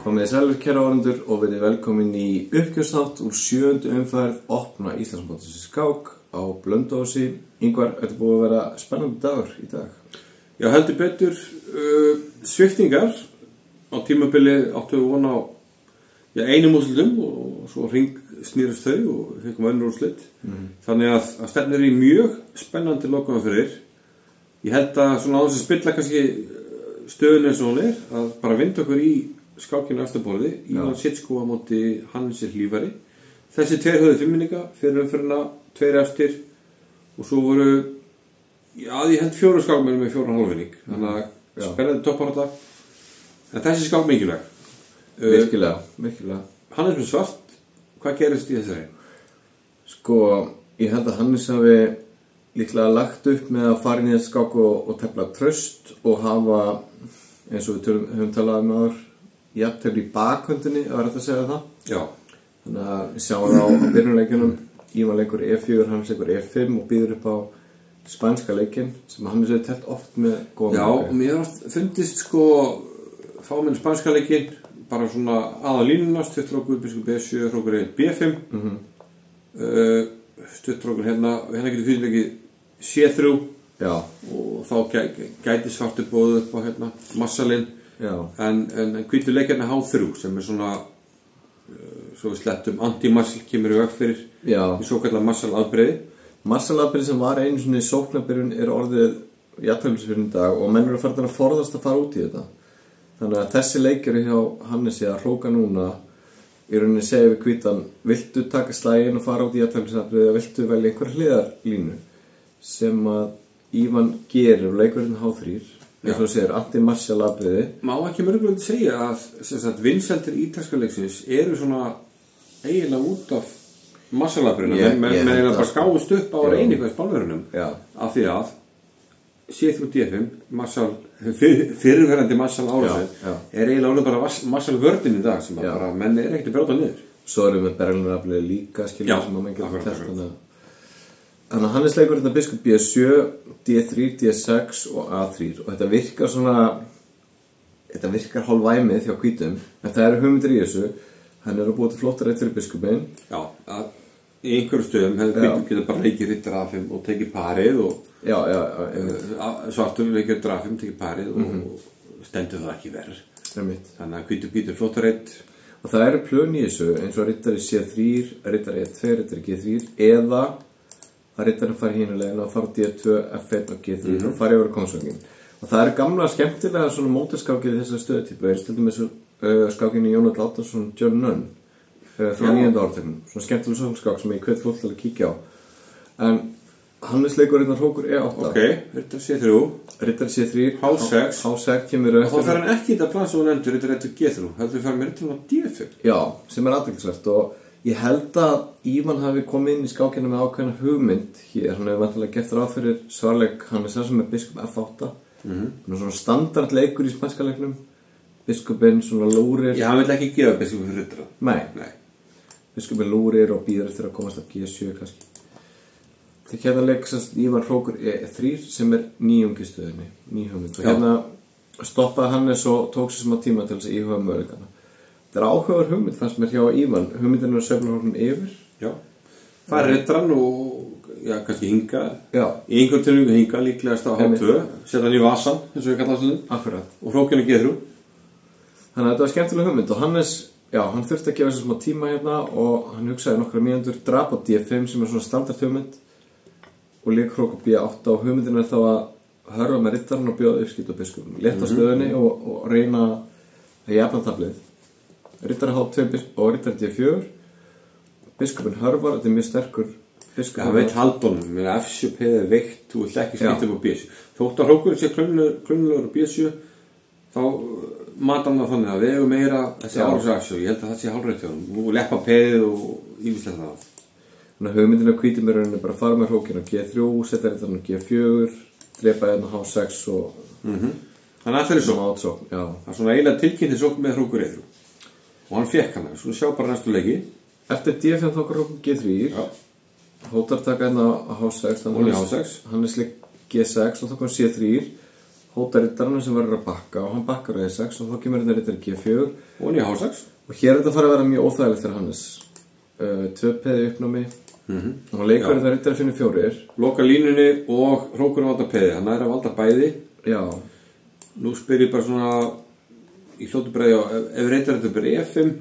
Komið þið sælir kæra áhorfendur og verið velkomin í uppgjörsþátt úr 7. umferð opna Íslandsmótsins í skák á Blönduósi. Ingvar, þetta búið að vera spennandi dagur í dag. Já, heldur betur sviptingar á tímabili áttu við vona á einum úrslitum og svo hring snýrust þau og við fengum önnur úrslit. Þannig að stefnir í mjög spennandi lokaumferðir. Ég held að svona á þess að spilla kannski stöðun eins og hún að bara vinda okkur í skákinu eftirborði, Ívan Sitsko á móti Hannesi Hlífari. Þessi tveir höfðu fimminninga fyrir umferðina, tveir eftir og svo voru, ég held 4 skákmenn með 4,5 vinning. Þannig að spennandi toppárátta. En þessi skák mikilvæg. Virkilega. Hannes með svart, hvað gerist í þessari? Sko, ég held að Hannes hafi líklega lagt upp með að fara inn í þessi skák og tefla traust og hafa, eins og við höfum talað um áður, jafntefli í bakhöndinni, að vera þetta að segja það. Já. Þannig að við sjáum það á byrjunarleikjunum. Ívan leikur E4, Hannes leikur E5 og býður upp á spænska leikinn sem Hannes hefur telt oft með góðan. Já, og mér fundist sko fá minn spænska leikinn bara svona aða línuna, stuttrókur biskup B7, hrókur B5. Stuttrókur hérna getur fyrirleikið C3. Já. Og þá gæti svartu bóðu upp á hérna massalinn. Já. En hvítur leikjarni H3 sem svona svo við slettum anti-massal kemur í veg fyrir í svo kallar massal-aðbreyði. Massal-aðbreyði sem var einu svona í sóknarbyrjun orðið jafnteflisbyrjun í dag og menn eru farin að forðast að fara út í þetta. Þannig að þessi leikjari hjá Hannesi að hróka núna í rauninni segja við hvítan, viltu taka slægin og fara út í jafnteflisbyrjun eða viltu velja einhver hliðarlínu sem að Ívan gerir og leikurinn H3 eins og segir anti-massal aðbreyði. Má ekki mörgulega segja að vinsældir ítalska leiksins eru svona eiginlega út af massal aðbreyðina menn eiginlega bara skáust upp á einhverjum spálverunum af því að C3 D5 fyrirverandi massal árásinn eiginlega bara massal vördin í dag sem bara menn ekkert að brjóta niður. Svo erum við berlinur aðbreyði líka sem að menn getur telt Þannig að Hannes leikur þetta biskup B7, D3, D6 og A3 og þetta virkar hálfvæmið hjá hvítum en það eru hugmyndir í þessu hann er að búa til flottar eitt fyrir biskupin. Já, í einhverjum stöðum hefur hvítum getað bara leikið rittar A5 og tekið parið og svartur leikið rittar A5 tekið parið og stendur það ekki verð. Þannig að hvítum býtur flottar eitt. Og það eru plön í þessu eins og rittari C3, rittari E2, rittari G3 eða að rittarinn fari hínulegin og fara D2, F1 og G3 og fari yfir konsungin. Og það eru gamla skemmtilega svona mótaskákið í þessari stöðutípu eins til dæmis skákinni Jónat Látarsson John Nunn frá 9. áratugnum. Svona skemmtilega skákskák sem ég hvet fólk til að kíkja á. En Hannes leikur hérna hrókur E8. Ok, rittar C3. Rittar C3. H6. H6 kemur eftir. Og þá fer hann ekki í þetta plan sem hún endur rittar eftir G3. Heldur við fara með rittarinn á D5. Já, sem athyglisvert og ég held að Ívan hafi komið inn í skákina með ákveðna hugmynd hér, hann hefur vantilega gert ráð fyrir svarleik Hannes sem biskup F8 svona standardleikur í spænska leiknum biskupinn svona lúrir hann vil ekki gefa biskupinn fyrir ryttara. Nei. Biskupinn lúrir og býður eftir að komast af G7 kannski. Þegar hérna leik Ívan hrókur E3 sem nýjungistöðinni, ný hugmynd og hérna stoppaði Hannes og tók sér smá tíma til þess að íhuga möguleikana. Það áhugaður hugmynd fannst mér hjá Ívan. Hugmyndin að sveifla hólum yfir. Já. Það rittarinn og kannski hinga. Já. Í einhver tilvíku hinga líklegast á H2. Setja hann í vasan, eins og við kallast þetta. Akkurat. Og hrókinu G3. Þannig að þetta var skemmtileg hugmynd og Hannes, hann þurfti að gefa sér smá tíma hérna og hann hugsaði nokkra mínútur drap á D5 sem svona standard hugmynd og leik hrók á B8 og hugmyndin þá að hörfa með rittarinn og bjóða uppskipt á biskupnum. Létta stöðunni og reyna að jafna taflið. Rittari H2 og rittari D4 biskupin hörvar, þetta mjög sterkur biskup. Það veit haldunum, F7 er veikt, þú vill ekki skipta upp á B7 þótt að hrókurinn sé klunnulegur á B7 þá matar hann það þannig að við eigum meira þessi árás F7, ég held að það sé hálfrætt hjá hann og leppa peðið og ívislega það. Þannig að hugmyndin af hvítum er bara að fara með hrókinn á G3 setja rittarinn á G4 drepa hérna H6 og þannig að það er svo það er svona eiginlega tilkynnti sókn með hrókur E3 og hann fekk hana, svo sjá bara næstu leiki. Eftir D5 þá hrókur G3 hótar taka hérna á H6 Hannes leik G6 og þá kom C3 hóta riddaranum sem verður að bakka og hann bakkar á E6 og þá kemur þetta riddari G4 og hann í H6 og hér er þetta farið að vera mjög óþægilegt fyrir Hannes 2 peði uppnámi og hann leikur þetta riddari finnur 4 loka línunni og hrókurinn valda peði, hann er að valda bæði. Já. Nú spyr ég bara svona í fljótubræði á ef riddari þetta bara E5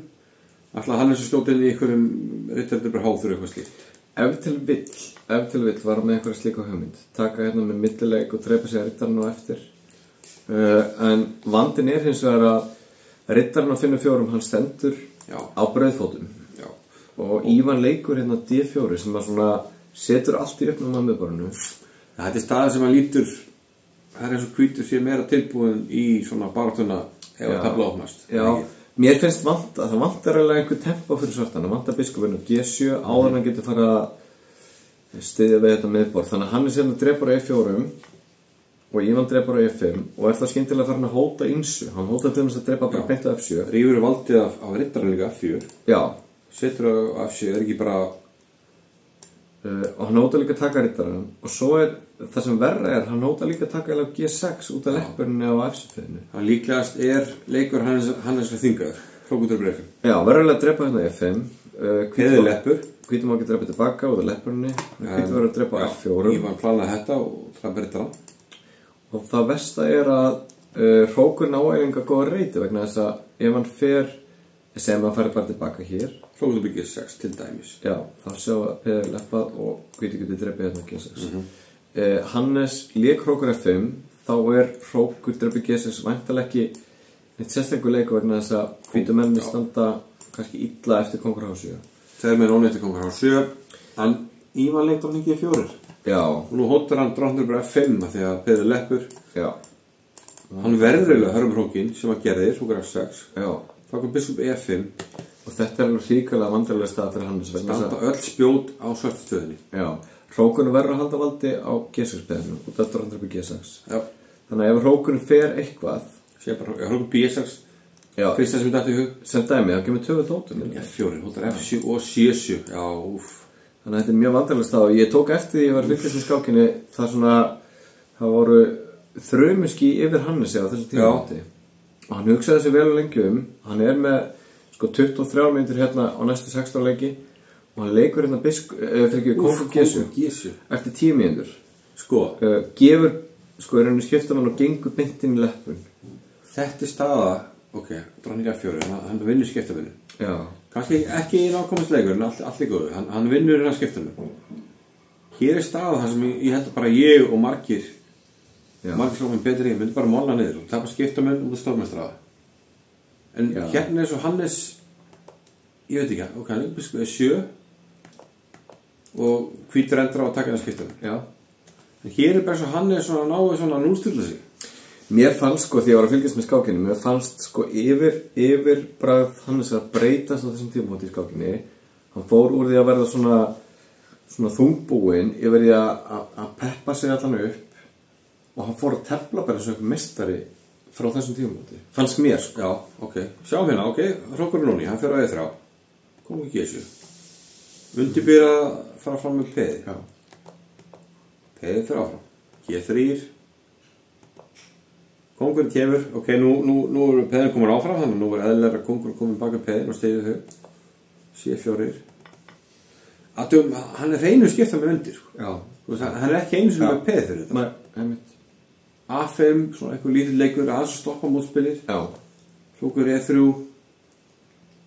ætla Hannes að skjóta inn í einhverjum riddari þetta bara H3 eitthvað slíkt. Ef til vill var með einhverja slíka hugmynd taka hérna með millileik og dreipa sig að riddarinn á eftir en vandinn er hins vegar að riddarinn á finnur 4 hann stendur á brauðfótum og Ívan leikur hérna D4 sem að svona setur allt í uppnáma miðborðinu. Þetta er staðið sem hann lítur það er eins og hvítur sé meira tilbúin í svona baráttuna ef að tafla opnast. Já, mér finnst það vantar alveg einhver tempo fyrir svartan, það vantar biskupinn og G7 áður hann getur fara að styðja við þetta miðborð, þannig að hann er sérna drepar á E4 og Ívan drepar á E5 og er það skyndilega farin að hóta ýmsu, hann hóta til þess að drepa bara beint á F7. Rífur valdið af riddarinn líka F4. Já. Setur á F7, er ekki bara og hann hóta líka að taka riddarinn og svo er það sem verra er hann hóta líka að taka eða G6 út af leppurinn á F7-fiðinu. Hann líklegast er leikur Hannes að þingaður hrókutur breyfum. Já, verður að drepa hérna F5 Heiði leppur hvítum á að drepa tilbaka út af leppurinni hvítum verður að drepa F4 Ívan planaði þetta og það riddarann og það versta er að hrókurinn á eiginlega góða reyti vegna þess að ef hann fer sem hann færi bara tilbaka hér hrókutur byggir 6 til dæmis. Já, þá sjá að peður leppað og hvíti getur drepið hérna G6 Hannes lék hrókur F5 þá er hrókur drepið G6 væntalega ekki eitt sérstaklega leikur vegna þess að hvítu menni standa kannski illa eftir kongur H7 þeir með nóni eftir kongur H7 en Ívan leikt á hann ekki F4 Já. Og nú hóttar hann drottnur bara F5 að því að peður leppur Já. Hann verður eiginlega hörm hrókin sem að gerði hrókur F6 Já. Þá kom biskup E5 og þetta er alveg hrikalega vandrarlega stað fyrir Hannes standa öll spjót á svartastöðinni. Já, hrókurinn verður að halda valdi á G6-beðinu út af drottnur G6 Já. Þannig að ef hrókurinn fer eitthvað sé bara hrókur B6 fyrsta sem við dættu í hug sem dæmi, þá kemur 2 þóttum F4, hóttar F7 og C7 Já, úff Þannig að þetta er mjög vandrarlega stað og ég tók eftir því ég var fylgjast með skákinni það svona, það voru þrumuski yfir Hannesi á þessu tímabili og hann hugsaði sér vel lengi hann er með sko 23 mínútur hérna á næstu 16 leiki og hann leikur hérna fyrir kongur G7 eftir 10 mínútur sko gefur sko er hann skipta hann og gengur beint inn í leppun þetta er staða ok, dronning F4 hann vinnur skiptavinnu já kannski ekki í nákomast leikur en allt er góðu hann vinnur hérna skiptavinnu hér er staða þar sem ég held bara ég og margir slófinn betri myndi bara móla niður og tapa skiptavinnu út af stórmestraða en hérna er svo Hannes ég veit ekki ok, hann er biskup 7 og hvítur endra á að taka hennar skiptavinnu en hér er bara svo Hannes svona náðu svona að núlstilla sig Mér fannst sko, því ég var að fylgjast með skákinni mér fannst sko yfir bragð Hannes að breytast á þessum tímabóti í skákinni hann fór úr því að verða svona þungbúinn yfir því að peppa sig allan upp og hann fór að tefla bara eins og einhver meistari frá þessum tímabóti fannst mér sko Já, ok, sjáum hérna, ok, hrókurinn núni hann fer á E3 kom ekki G7 undirbýr að fara fram með peði peði fyrir áfram G3 Kongurinn kemur, ok, nú er peðin komin áfram þannig að nú er eðlilega kongurinn komin baka peðin og stegið þau C4 hann er hreinu skipta með undir hann er ekki einu sem er peð fyrir þetta A5, svona eitthvað lítið leikur aðeins að stoppa mótspilir hrókur E3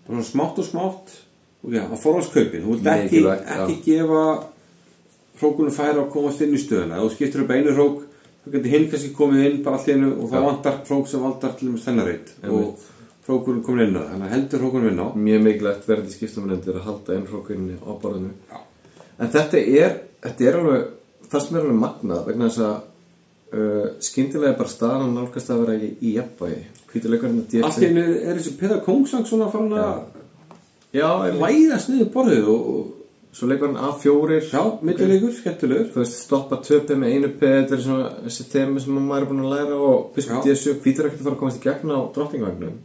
svona smátt og smátt og já, að forhaldskaupin þú vilt ekki gefa hrókunum færa að komast inn í stöðuna ef þú skiptir upp einu hrók þá getur hinn kannski komið inn bara allt í einu og þá vantar hrók sem vantar til þess þennarreit og hrókurinn komin inn á þannig að heldur hrókurinn vinna á mjög mikilvægt verði skiptamennendur að halda inn hrókurinn á borðinu en þetta er alveg það sem er alveg magnað vegna þess að skyndilega bara staðan nálgast að vera í jafnvægi hvítuleikurinn að allt í einu er þessi Peðar Kongsang svona farin að læðast niður borðið og svo leikur hann A4 millileikur, skemmtilegur þú veist, stoppa töpið með einu peð þetta er svona þessi þemi sem maður er búin að læra og biskup D7, hvítur ekkert að fara að komast í gegn á drottningvagnum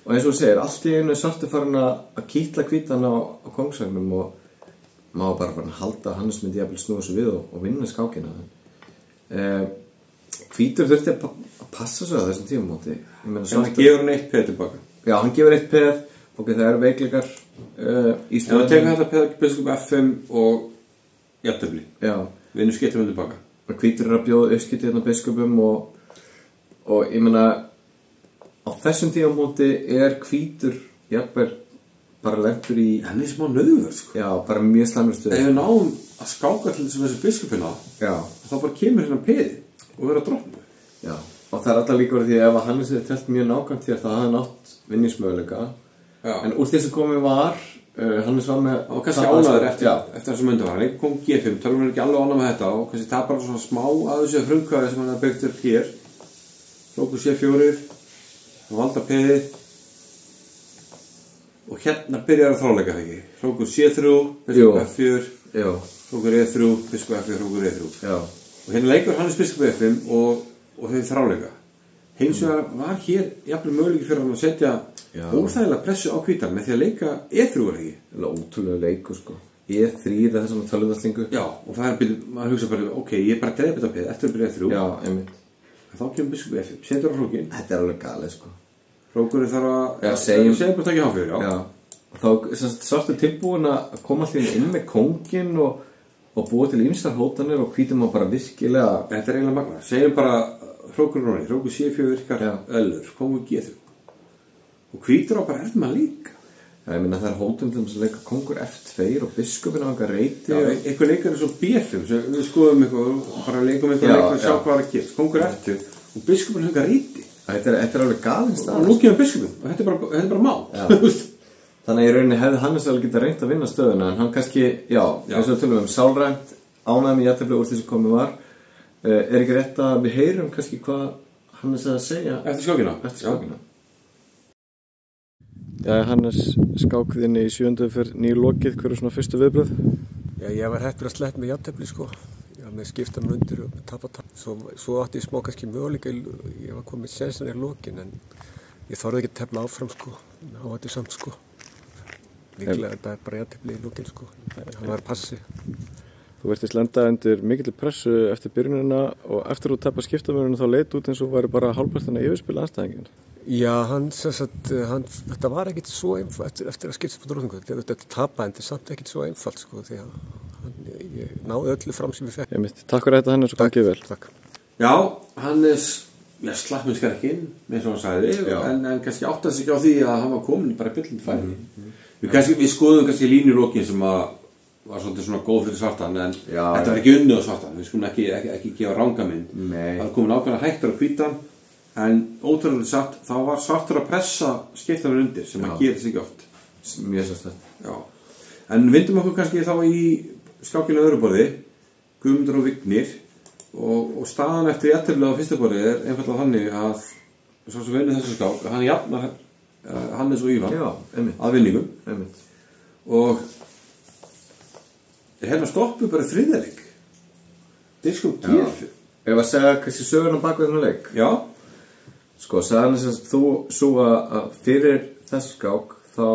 og eins og þú segir, allt í einu svartu farin að kýtla hvítan á kongsvagnum og maður bara farin að halda að Hannes myndi jafnvel snúa sig við og vinna skákina Hvítur þurfti að passa svo á þessum tímamóti. En hann gefur hann 1 peð tilbaka. Já, hann gefur 1 peð. Ok, það eru veikleikar í stöðunni. Ef það tekur þetta peð biskup F5 og jafntefli. Já. Vinnur skiptum tilbaka. Hvítur að bjóða uppskipti hérna biskupum og ég meina á þessum tímamóti Hvítur jafnvel bara lentur í... Hann smá nauður, sko. Já, bara mjög slæmur stöð. Ef við náum að skáka til þessu biskupina, þá bara kemur hérna peði og vera drottningu. Já, og það alltaf líka verið því að ef Hannes hefði telt mjög nákvæmt því að það hafði nátt vinningsmöguleika. En úr því sem komið var, Hannes var með... Og kannski ánæður eftir þessum undan var. Hann kom G5, tölum við ekki alveg ánæg með þetta og kannski tapar svona smá að þessu frumkvæði sem hann hafði byggt upp hér. Hrókur C4, hann valda peðið. Og hérna byrjar að þráleika það ekki. Hrókur C3, biskup F4, hrókur E3, biskup F4, hrókur E3. Já. Og hérna leikur Hannes biskup F5 og þau þráleika. Hins vegar var hér jafnvel möguleiki fyrir hann að setja óþægilega pressu á Hvítan með því að leika E3 var ekki. Það er ótrúlega leikur sko. E3 er þessum tölvundarslingu. Já, og það er byrjuð, maður hugsa bara, ok, ég er bara dreipið á peð eftir að byrja E3. Já, einmitt. Þá kemur biskup F5, setur á hrókin. Þetta er alveg galið sko. Hrókurinn þarf að segjum bara taka hann fyrir, já. Og þá svartu tilbúin að koma allir inn með kóngin og búa til ýmsar hótanir og Hvítur má bara virkilega... Þetta er eiginlega magna. Segjum bara hrókurinn róni, hrókur C4 virkar öllur, kóngur G3. Og Hvítur á bara með hann líka. Já, ég minna það er hótun til þess að leika kóngur F2 og biskupin á einhver reyti. Já, einhver leikar er svo B5, við skoðum eitthvað og bara leikum eitthvað og sjá hvað er að gera. Kóngur F2 og biskupin á einhver reyti. Þetta er alveg galinn stað. Og nú kemur biskupin og þetta er bara má. Þannig að í rauninni hefði Hannes alveg getað reynt að vinna stöðuna en hann kannski, eins og tölum sálrænt, ánægði með jafntefli úr því sem komið var. Er ekki rétt að við heyrum kannski hvað Hannes að segja eftir skákina? Já, Hannes skákðinni í 7. fyrir nýlokið, hver er svona fyrstu viðbröð? Já, ég var hættur að slett með jafntefli sko. Ég var með skiptan undir og tapa. Svo átti ég smá kannski möguleika, ég var komið sensan í lokin en ég þorði ekki að tefla áfram sko. Á þetta samt sko. Líklega þetta er bara jafntefli í lokin sko. Hann var passi. Þú virtist lenda undir mikill pressu eftir byrjunina og eftir að tapa skiptamörunum þá leit út eins og væri bara hálfpartina yfirspila andstæðingin. Já, þetta var ekkert svo einfalt eftir að skipta på drottningu. Þetta tapaði en þetta er samt ekkert svo einfalt sko því að ég náði öllu fram sem ég fekk. Takk fyrir þetta Hannes og gangið vel. Takk. Já, Hannes slapp með skarkinn, eins og hann sagði, en kannski áttaði sig á því að hann var komin bara byllandi færi. Við skoðum kannski línulókin sem var svolítið svona góð fyrir svartan en þetta var ekki unnið á svartan, við skulum ekki gefa rangamind. Það var komin ákveðna hættur á Hvítan en ótrúlega sagt þá var svartur að pressa skiptanum undir sem hann gerir sig ekki oft. Mjög sérstætt. Já. En vindum okkur kannski þá í skákinu öðru borði, Guðmundur og Vignir og staðan eftir jafntefli á fyrsta borði er einfaldlega þannig að svo sem vinnur þessu skák, hann jafnar Hannes og Ívar að vinningum og hérna stoppu bara þriðja leik biskup G5. Ef að segja kannski söguna bak við þennan leik. Já. Sko, sagðan þess að þú svo að fyrir þessu skák þá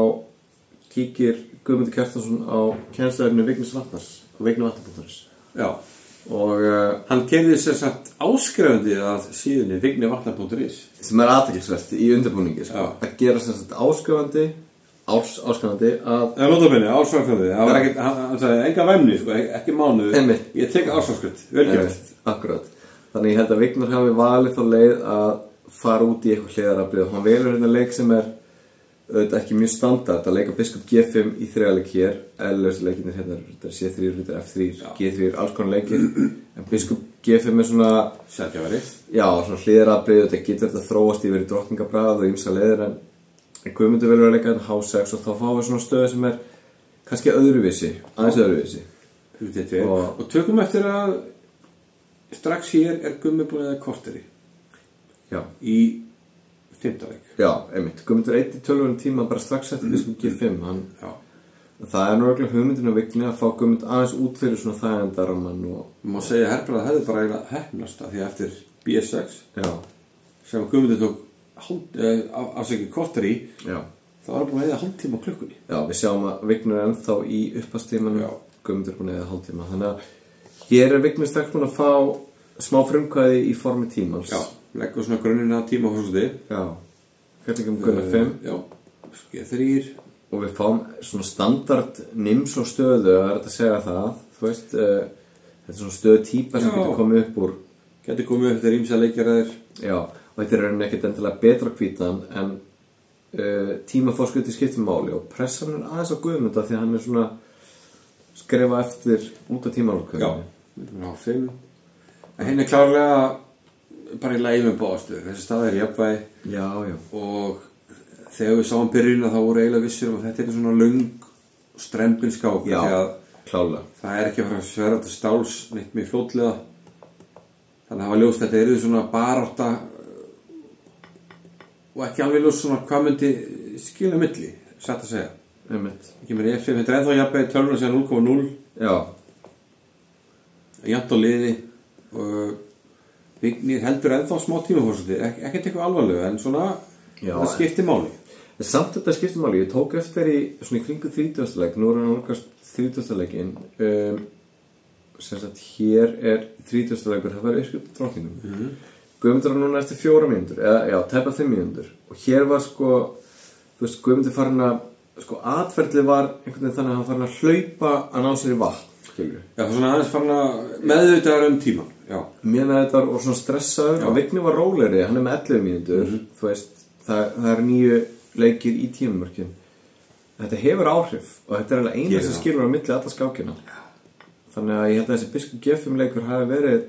kíkir Guðmundur Kjartansson á kennslefni Vignis Vatnars og Vigni Vatnar.is. Já. Og hann kemði sér sagt áskrifandi að síðunni Vigni Vatnar.is sem er athyglisvert í undirbúningi sko. Að gera sér sagt áskrifandi að áskrifandi það var ekkert, hann sagði enga væmni sko, ekki mánuð, ég tek áskrifandi velgjört. Akkurat, þannig ég held að Vignir hafi valið þá leið að fara út í eitthvað hliðaraflið og hann velur hérna leik sem er auðvitað ekki mjög standard að leika biskup G5 í þriðaleik hér eðlurstu leikinir hérna er C3, F3, G3 alls konar leikir en biskup G5 er svona sjálfgjafari svona hliðaraflið og þetta getur þetta þróast yfir í drottningabræð og ýmsa leiðir en Guðmundur velur að leika hérna H6 og þá fáum við svona stöðu sem er kannski aðeins öðruvísi og tökum eftir að strax hér er Gummi búin að korteri í 5. leik. Já, einmitt. Guðmundur eitt í 12 tíma bara strax eftir biskup G5. Það er nú reglulega hugmyndin á Vigni að fá Guðmund aðeins út fyrir svona þægendarramann og... Má segja að Herbrað hefði bara eiginlega heppnast að því eftir B6 sem Guðmundur tók afsækið korteri þá var búin að eða hálftíma á klukkunni. Já, við sjáum að Vignir er ennþá í uppastímanum Guðmundur búin að eða hálftíma. Þannig að hér er Vignir strax búin að fá smá frumkvæði í formi tímans. Já, leggur svona grunninn að tímafórsuti. Já, hvernig Gunnar 5. Já, G3. Og við fáum svona standard nims og stöðu, það þetta að segja það. Þú veist, þetta svona stöðu típa sem getur komið upp úr. Getur komið upp þegar ýmsa leikjaraðir. Já, og þetta er rauninni ekkert endilega betra hvítan en tímafórskuti skiptir máli og pressan aðeins á Guðmunda því að hann svona skrifa eftir út af tímalokkunni. Já, við erum á 5. En henni klárlega bara í lagi með báðastöður. Þessi stað er jafnvægi. Já. Og þegar við sáum byrjunna þá voru eiginlega vissir að þetta er svona löng strempin skák. Já, klálega. Það er ekki að fara að sverða til stáls neitt mjög fljótlega. Þannig að það var ljóst að þetta eru svona barátta og ekki alveg ljóst svona hvað myndi skilja milli, satt að segja. Ekki með F5, þetta er ennþá jafnvægi tölvuna segja 0,0. Já. Jafnt á liði og Vignir heldur ennþá smá tímafórseti, ekkert eitthvað alvarlega en svona það skiptir máli. Samt þetta skiptir máli, ég tók eftir í svona í kringu 30. leik, nú er hann nálgast 30. leikinn. Sem sagt, hér er 30. leikur, það var uppskrift drottningum. Guðmundur var núna eftir 4 mínútur, eða tæpa 5 mínútur. Og hér var sko, þú veist, Guðmundur farin að, sko, atferðlið var einhvern veginn þannig að hann farin að hlaupa að ná sér í vatn, skilur. Já, það var svona aðeins farin að meðvitaður tíman, já. Mér meðvitaður og svona stressaður, og Vigni var rólegri, hann er með 11 mínútur, þú veist, það er 9 leikir í tímamörkin. Þetta hefur áhrif, og þetta er alveg eina sem skilur á milli alla skákina. Þannig að ég held að þessi Biskup G5 leikur hafi verið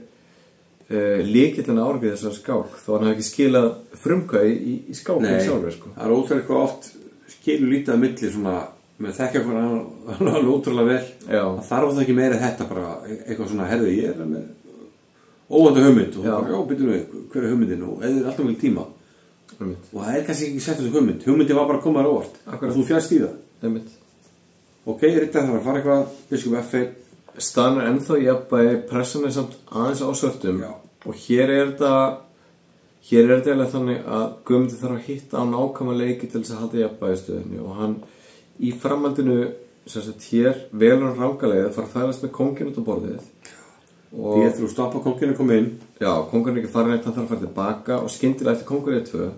lykillinn árið þessar skák þó hann hafi ekki skilað frumkvæði í skákinn sjálfur sko. Það er ótrúlega eitthvað oft skilur lítið að milli svona með þekka hvað hann alveg ótrúlega vel. Það þarf það ekki meira þetta bara eitthvað svona herði ég er með óvænta hugmynd og bara byrjum við hver er hugmyndin og eða alltaf vel tíma og það er kannski ekki sett þessu hugmyndin var bara að koma þér óvart og þú fjast í það. Ok, Ritta þarf að fara eitthvað Biskup F1 staðan er ennþá jafnvægi, pressan er samt aðeins á svörtum og hér er þetta eiginlega þannig að Guðmundur þarf að hitta á nákvæma leiki til þess að halda jafnvægistöðunni og hann í framhaldinu sem sagt hér velur hann rangalega að fara að færast með kónginn út á borðið og ég þurfu að stoppa kónginn að koma inn. Já, kóngurinn er ekki farin eitt, hann þarf að fara tilbaka og skyndilega eftir kóngur 1-2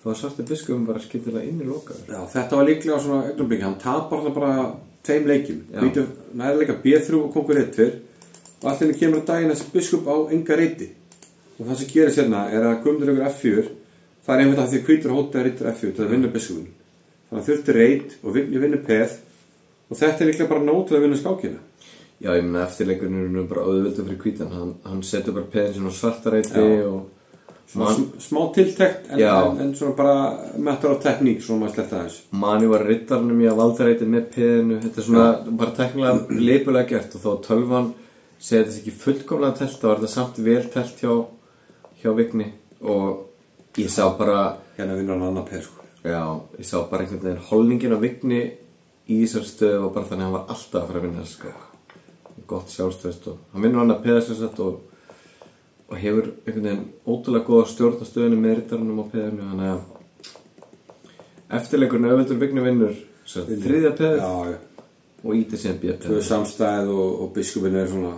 þá er svarti biskupinn bara skyndilega inn í lokaður. Já, þetta var líklega svona augnablik, hann tapar það bara 2 leikjum, nærleika B3 og kongur 1-2 og allir kemur að daginn þessi biskup á enga reyti og það sem gerir sérna er að Guðmundur ykkur F4 það er einhvern veginn að því hvítur hótið að reyta F4 til að vinna biskupin þannig að þurfti reyt og vinnur peð og þetta er líklega bara nóg til að vinna skákina. Já, ég meina eftirleikurinn er bara auðveldur fyrir hvítan hann setur bara peðin svona svarta reyti og smá tiltekt en svona bara matter of tekník svona maður sletta þess. Mani var rittarnum í að valda reyti með peðinu þetta er svona bara teknilega leipulega gert og þó tölvan segja þetta ekki fullkomlega telt þá var þetta samt vel telt hjá Vigni og ég sá bara hérna vinnur hann annar peð sko. Já, ég sá bara einhvern veginn holningin á Vigni í þessar stöðu og bara þannig að hann var alltaf að fara að vinna þessu skák gott sjálfströst og hann vinnur hann að peða sér sett og hefur einhvern veginn ótrúlega góða stjórn á stöðunni með rittarunum á peðinu þannig að eftirleikurinn auðveldur Vigni vinnur þriðja peð og ítið síðan B-peð. Tvö samstæð og biskupinn er svona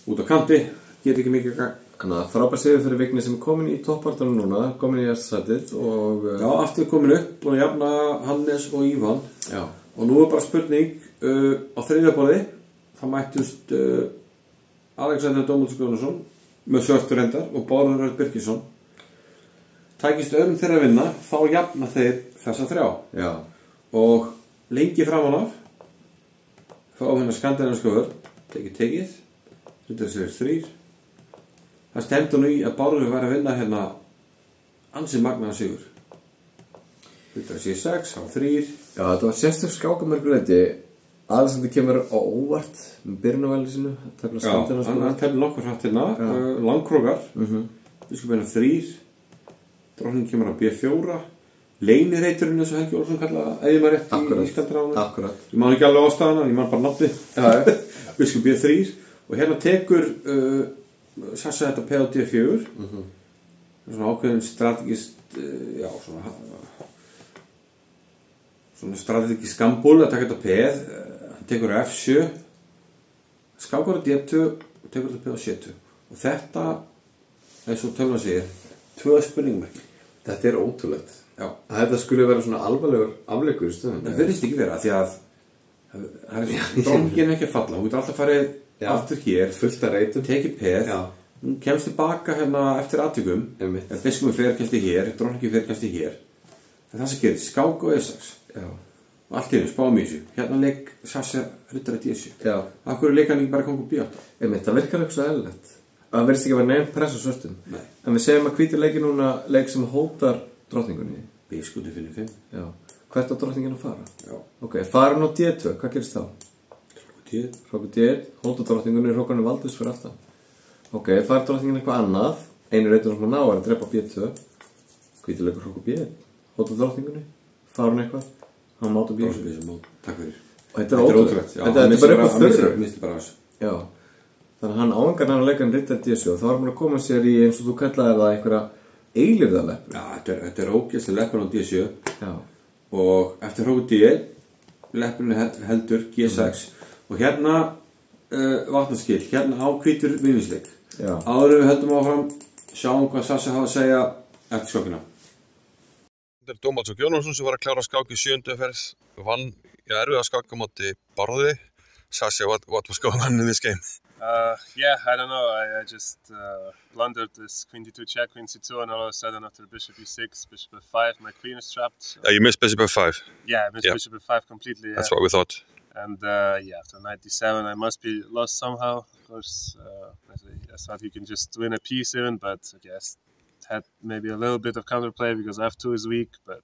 út á kanti get ekki mikið Þannig að frábær sigur fyrir Vigni sem er komin í toppbaráttunum núna, komin í efsta sætið og já, aftur komin upp og jafna Hannes og Ívan. Já. Og nú er bara spurning á þriðja borði, það mættust Alexander Dómaldsson Gunnarsson með Svörtur endar og Bárður Örn Birkisson. Tækist öðrum þeirra að vinna, þá jafna þeir þessa 3. Já. Og lengi framan af fá hérna skandinavíska vörn, tekið, þetta sér 3. Það stemdi nú í að Bárður væri að vinna hérna ansi magnaðan sigur. Þetta sé 6, á 3. Já, þetta var sérstök skákamörguleiti. Alexander kemur á óvart með byrjunarvæli sinu. Já, hann tefði nokkur hratt hérna. Langkrókar, biskupinn 3. Drottning kemur á B4. Leinireiturinn eins og Helgi Olsson kallaði eða maður rétt í Skandinávunum. Akkurat. Ég man ekki alveg ástæðana, ég man bara nafni. Biskup B3. Og hérna tekur Sassa þetta POD4 svona ákveðin strategist já, svona strategist skambúl að taka þetta PEð hann tekur F7 skákar á D2 og tekur þetta peð á C2 og þetta, eins og tölvan segir 2 spurningmerki. Þetta er ótrúlegt. Já. Að þetta skulle vera svona alvarlegur afleikur í stöðun. Það verðist ekki vera, því að það drongin ekki að falla, hún getur alltaf farið aftur hér, fullt að reytum, tekið peð, hún kemst tilbaka hérna eftir atvikum, ef biskupinn fer kemst í hér, drongin fer kemst í hér. Það er það sem gerir, skák og E6. Já. Og allt í hennu, spáum í þessu. Hérna leik Sasha riddari D7. Já. Akkur leik hann ekki bara kongur B8. Það virkar eitthvað svo eðlilegt. Það verðist ekki að vera nefn press á svörtum. Nei. En við segjum að hvíti leiki núna leik sem hótar drottningunni. Biskupi finnir 5. Já. Hvert á drottningin að fara? Já. Ok, farin á D2, hvað gerist þá? Hrókur D1, hótar drottningunni, hrókarni valdus fyrir aftan. Ok, farir drottningin eitthvað annað, einu reytur sem hún ná er að drepa B2. Hvíti leikur hrókur B1, hótar drottningunni, farin eitthvað, hann máta B1. Takk fyrir. Og þetta er ótrúlegt. Þetta er bara eitthvað þurru. Misti bara þessu. Já. Þannig að hann áengar hann að leika hann riddari D7 og þá var hann að koma sér í eins og þú kallaði það einhverja eilífðarleppur. Já, þetta er ógeðslega leppur á D7. Já. Og eftir hrókur D1, leppurinn heldur G6 og hérna vatnaskil, hérna á hvítur vinningsleik. Já. Áður við höldum áfram, sjáum hvað Sasha hafa að segja eftir skákina. Þetta er Dómaldsson Jónásson sem var að klára skák í 7. ferð, vann í erfiða skák á móti Barði. Sasha, what was going on in this game? Yeah, I don't know. I just blundered this queen d2 check, queen c2, and all of a sudden after bishop e6, bishop f5, my queen is trapped. So You missed bishop f5. yeah, I missed bishop f5 completely. That's what we thought. And yeah, after knight d7, I must be lost somehow. Of course, I thought he can just win a piece even, but I guess had maybe a little bit of counterplay because f2 is weak, but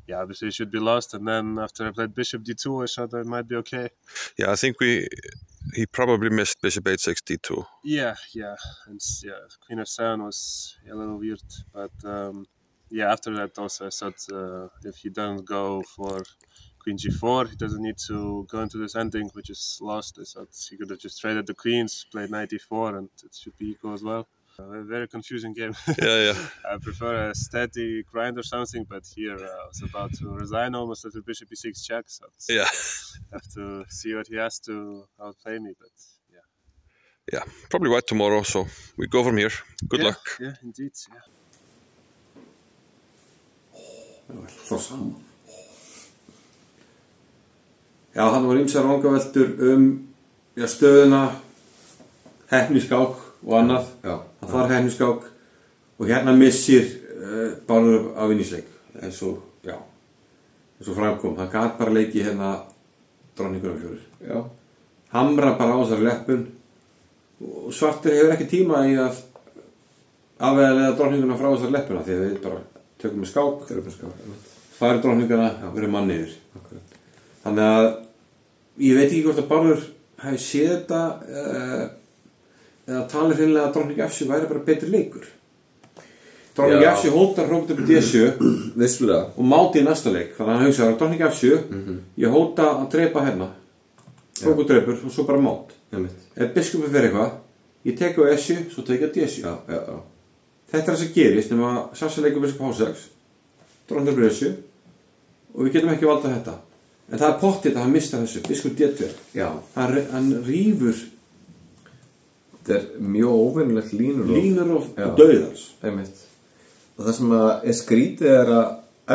yeah, obviously it should be lost. And then after I played bishop d2, I thought I might be okay. Yeah, I think he probably missed bishop h6 d2. Yeah, and yeah, queen f7 was a little weird, but yeah, after that also I thought if he doesn't go for queen g4, he doesn't need to go into this ending, which is lost. I thought he could have just traded the queens, played knight e4, and it should be equal as well. A very confusing game. Yeah. I prefer a steady grind or something, but here I was about to resign almost after bishop e6 check, so Yeah. have to see what he has to outplay me, but yeah. Yeah, probably white tomorrow, so we go from here. Good luck. Yeah, indeed, yeah. Já, hann var ýmsar vangaveltur stöðuna, heppniskák og annað. Já. Hann þar heppniskák og hérna missir Bárður á vinningsleik eins og framkom. Hann gat bara leikið hérna dronningur á 4. Já. Hamra bara á þessari leppun og Svartur hefur ekki tíma í að afvegaleiða dronninguna frá þessari leppuna því að við bara tökum með skák. Færi dronninguna, verið mann yfir. Þannig að ég veit ekki hvort að Bárður hafi séð þetta eða talið hreinlega að dronning F7 væri bara betri leikur. Dronning F7 hótar hróktur upp í D7 Vissulega. og máti í næsta leik. Þannig að hann hugsaði að dronning F7 ég hóta að drepa hérna, hrókur dreipur og svo bara mát. Ef biskupið fer eitthvað, ég tek á S7, svo tek ég á D7. Já. Þetta er það sem gerist nema að Sasha leikur biskup H6, dronning dreipur S7 og við getum ekki valda þetta. En það er pottið að hann mista þessu, biskup D2. Já. Hann rýfur Þetta er mjög óvinnulegt línurof og dauðans. Einmitt. Og það sem er skrítið er að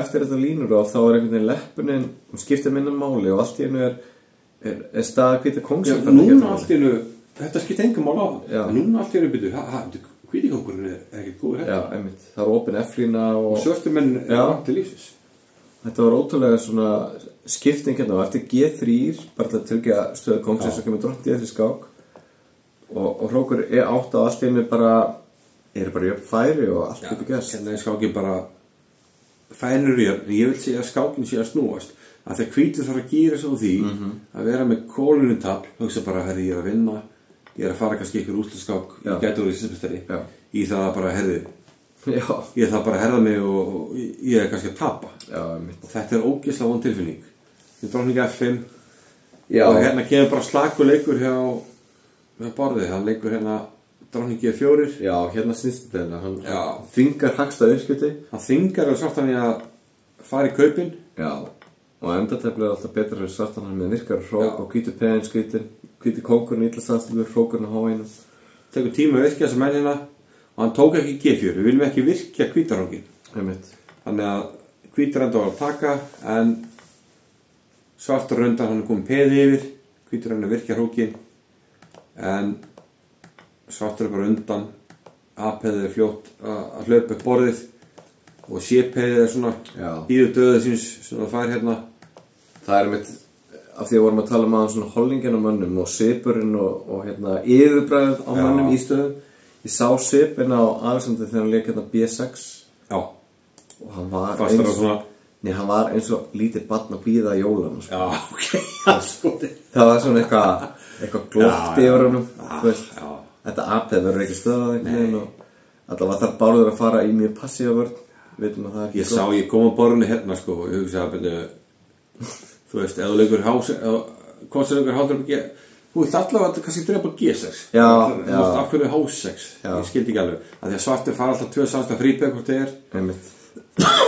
eftir þetta línurof þá er einhvern veginn leppunin, hún skiptir minna máli og allt í einu er staða hvíta kóngsins. Núna allt í einu, þetta skiptir engum mál á það. En núna allt í einu byrju, hvíti kóngurinn er ekkert góður hérna. Já, einmitt. Það er opin F-lína og svörtumenn vant til lífsins. Þetta var ótrúlega svona skipting hérna og eftir G3 bara til að tryggja stöðu kóngsins og kemur drottning D3 skák og hrókur E8 og allt í einu bara jöfn færi og allt getur gerst. Hérna er skákin bara fænur jöfn, ég vil segja að skákin sé að snúast að þegar hvítur þarf að gýra sig á því að vera með kólunum tafl, hugsa bara herði ég er að vinna, ég er að fara kannski ykkur úrslitaskák, ég gæti úr í síðanbestari í það að bara herði ég þarf bara að herða mig og ég er kannski að tapa. Og þetta er ógeðslega vond tilfinning. Við dronning F5 og hérna kemur bara slakur leikur hjá Bárði, hann leikur hérna dronning G4. Já, hérna snýst þetta, hann þvingar hagstað uppskipti. Hann þvingar að Svartan í að fara í kaupin. Já, og endatefli er alltaf betra fyrir Svartan, hann með virkar hrók og hvítur peðin skritin, hvíti kóngurinn illa staðstöðu, hrókurinn á háinum. Tekur tíma að virkja þessa menn hérna og hann tók ekki G4, við viljum ekki virkja hvítarangin. Þannig að hvítaranda var að taka en svartur undan hann komið peði yfir, hvítaranda virkja hrókin en svartur bara undan, A-peðið fljótt að hlaupa upp borðið og C-peðið svona íður döðið síns sem það fær hérna. Það mitt af því að vorum að tala um svona hollingin á mönnum og svipurinn og hérna yfirbræðið á mönnum í stöðum. Ég sá svipinn á Alexander þegar hann lék hérna B6 og hann var eins og lítið barn að bíða jólann sko. Já, ok, það var svona eitthvað glótt yfir honum, þú veist. Þetta A-peð verður ekki stöðað einhvern veginn og allavega þarf Bárður að fara í mjög passíva vörn. Vitum að það ekki gott. Ég kom á borðinu hérna sko og ég hugsa að þú veist, ef þú leikur hvort sem leikur H3 þú vilt allavega kannski drepa G6 þú veist af hverju H6 ég skildi ekki alveg, að því að svartur fara alltaf 2 samstað frípeg hvort það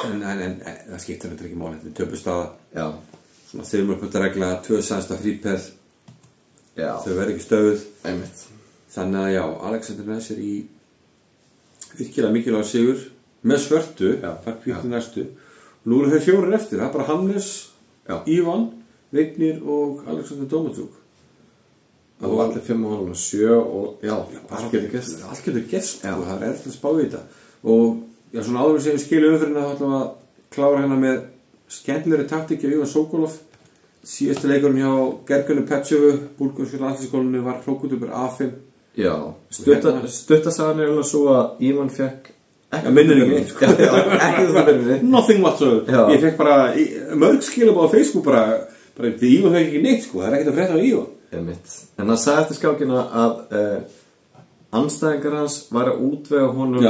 en það skiptir þetta ekki máli, þetta er töpustaða svona þyrmurputaregla 2 samstað frípeg þau verður ekki stöðuð þannig að já, Alexander með sér í virkilega mikilvæg sigur með svörtu, þar hvítu næstu og nú eru þeir 4 eftir, það er bara Hannes Ívan, Vignir og Alexander Domačuk. Það var allir 5 og 7 og allt getur gerst. Allt getur gerst, og það er eftir að spá í þetta. Og svona áður sem við skiljum umfyrirna þá ætlum að klára hérna með skemmtilegri taktíki á Ivan Sokolov. Síðasti leikurinn hjá Gergunu Petšovu, búlgarsku landsliðsskólinu var hrókutubur A5. Já, stuttasagan er alveg svo að Ivan fekk minnir ekki neitt nothing whatsoever ég fekk bara mörg skilabóð á Facebook bara því Ívan fekk ekki neitt sko, það er ekkert að frétta á Ívan en hann sagði eftir skákina að andstæðingar hans var að útvega honum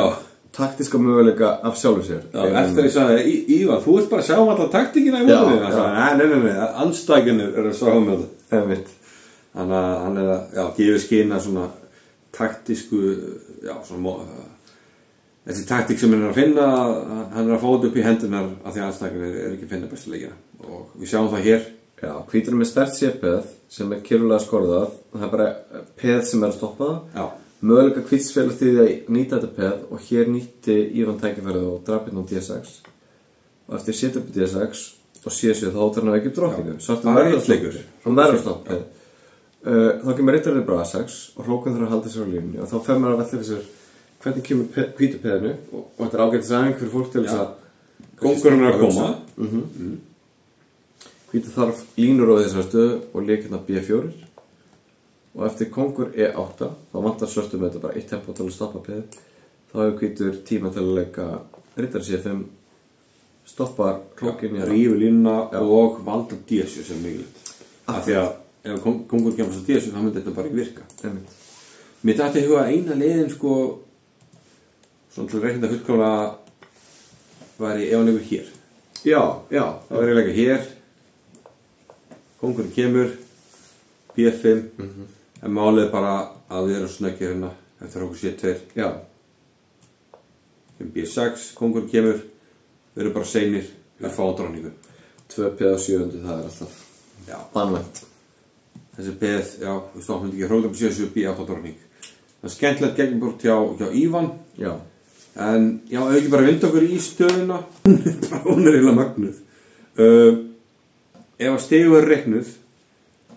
taktíska möguleika af sjálfur sér eftir að ég sagði, Ívan, þú ert bara að sjá um alla taktíkina í möguleika nei, andstæðingar eru að sjá um þetta þannig að hann er að gefa skina svona taktísku svona þessi taktík sem hann er að finna, hann er að fá þetta upp í hendunar af því að aðstækjum er ekki að finna bestu leikina og við sjáum það hér. Já, hvítur með sterkt C-peð sem er kyrrulega skorðað og það er bara peð sem er að stoppa það. Möguleika hvítsfélag því að nýta þetta peð og hér nýtti Ívan tækifærið og drap hérna á D6 og eftir setja upp í D6 og C7 þá hóttar hann að ekki upp drottningu. Það er einsleikur. Hann verður að stoppa. Þá kemur rittarinn bara A6 og hrókun þarf að halda sér á línunni og þá fer maður að velta fyrir sér hvernig kemur hvítu peðinu og þetta er ágætis aðeins fyrir fólk til þess að kóngurinn er að koma hvítu þarf línur á þessari stöðu og lék hérna B4 og eftir kóngur E8 þá vantar svörtu með þetta bara 1 tempo til að stoppa peði þá hefur hvítur tíma til að leika rittari C5 stoppa hrókinni rífu línuna og valda D7 sem mikilvægt af því að ef kóngur kemur svo D7 þá myndi þetta bara ekki virka mér dætti í huga eina leiðin sko svona til að reikna fullkomlega væri ef hann leikur hér það væri að leika hér kóngurinn kemur B5 en málið bara að við erum snöggir hérna eftir okkur C2 B6, kóngurinn kemur við erum bara seinir við fáum dróningu 2 peð á 7, það er alltaf banvænt þessi peð, við stoppum ekki hróta på C7 B8 dróning það er skemmtilegt gegnbort hjá Ívan en ef ekki bara vinda okkur í stöðuna hún er eiginlega mögnuð ef að stigu er reiknuð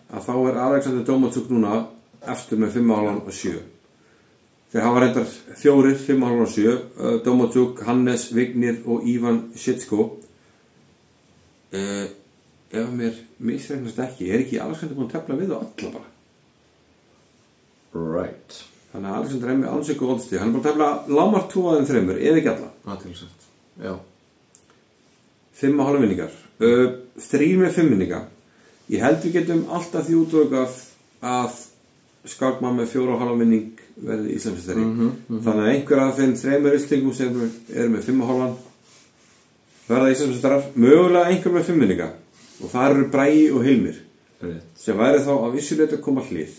að þá er Alexander Domačuk núna eftir með 5,5 og 7 þeir hafa reyndar 4, 5,5 og 7 Domačuk, Hannes, Vignir og Ivan Šitsko ef mér misreiknast ekki er ekki Alexander búin að tefla við og alla bara þannig að Alexander er með alls ykkur óttstíð hann er bara að tefla lámar 2 af þeim 3 eða ekki alla 5,5 vinningar 3 með 5 vinninga ég held við getum alltaf því útvögað að skákmann með 4,5 vinning verði Íslandsmeistari þannig að einhver af þeim 3 Íslendingum sem eru með 5,5 verða Íslandsmeistarar mögulega einhver með 5 vinninga og það eru Bragi og Hilmir sem væri þá að vissuleita að koma hlið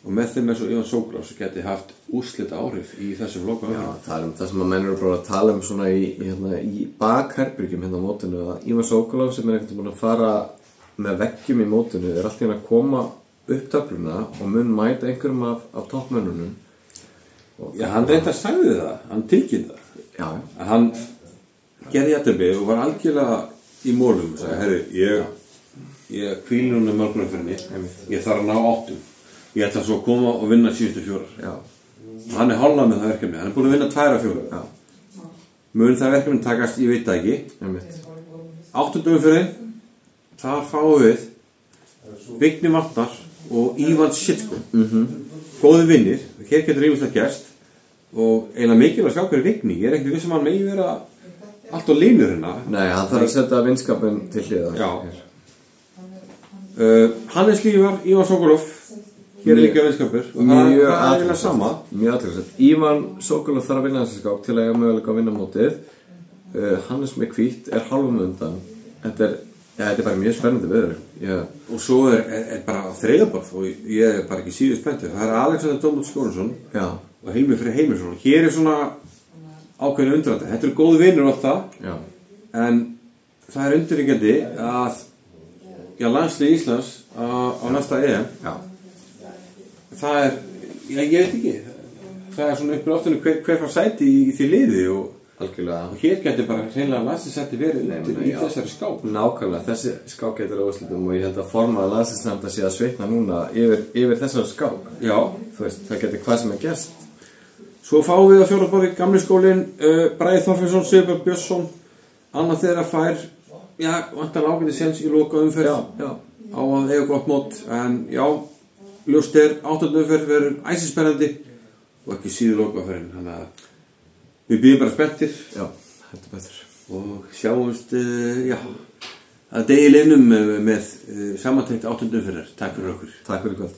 og með þeim eins og Ivan Sokolov sem geti haft úrslita áhrif í þessum loka það er það sem að menn eru bara að tala um svona í bakherbyrgjum hérna á mótinu að Ivan Sokolov sem er ekkert búin að fara með veggjum í mótinu er alltaf að koma upp töfluna og mun mæta einhverjum af toppmönnunum. Já, hann reyndar sagði það, hann tilkynnti það. Já. Að hann gerði jafntefli og var algjörlega í mólum og sagði, herru, ég hvíli núna morgunumferðinni, ég þarf að ná 8. Ég ætla svo að koma og vinna síðustu 4. Já. Hann hálfnað með það verkefni, hann búin að vinna 2 af 4. Já. Mun það verkefni takast, ég veit það ekki. 8. umferðin, þar fáum við Vigni Vatnar og Ívan Sitsko. Góði vinnir, hér getur ýmislegt gerst og eiginlega mikilvægt að sjá hverju Vigni. Ég ekkert viss hann megi vera allt á línur hérna. Nei, hann þarf að setja vinskapin til hliðar. Já. Hannes Lívar, Ívan Sokolov, hér er líka vinskapur og það er eiginlega sama. Mjög aðtryggsett. Ívan Sokolov þarf að vinna þessi skák til að eiga möguleika að vinna mótið. Hannes með hvítt er halvum undan. Þetta er bara mjög spennandi viður. Og svo er bara þriðaborð og ég er bara ekki síður spenntur. Það er Alexander Dómald Skórason og Hilmir Freyr Heimisson. Hér er svona ákveðin undrandi. Þetta eru góði vinur alltaf. Já. En það er undirliggjandi að landslið Íslands á næsta EM. Já. Það er, ég veit ekki. Það er svona uppur oftinu hver fær sæti í því liði og algjörlega. Og hér getur bara hreinlega landslýsætti verið í þessari skák. Nákvæmlega, þessi skák getur úrslitum og ég held að formaður landslýsnefndar sé að sveitna núna yfir þessari skák. Já. Þú veist, það getur hvað sem er gerst. Svo fáum við að 4. borði Gamli skólinn, Bragi Þorfinnsson, Sigurbjörn Björnsson, annað þeirra fær, vantanlega ágæti séns í loka umferð á að eiga gott mót. En já, ljóst 8. umferð verður æsispennandi og ekki síður loka umferðin, þannig að við býðum bara spenntir. Já, heldur betur. Og sjáumst, að degi liðnum með samantekt 8. umferðar. Takk fyrir okkur. Takk fyrir kvöld.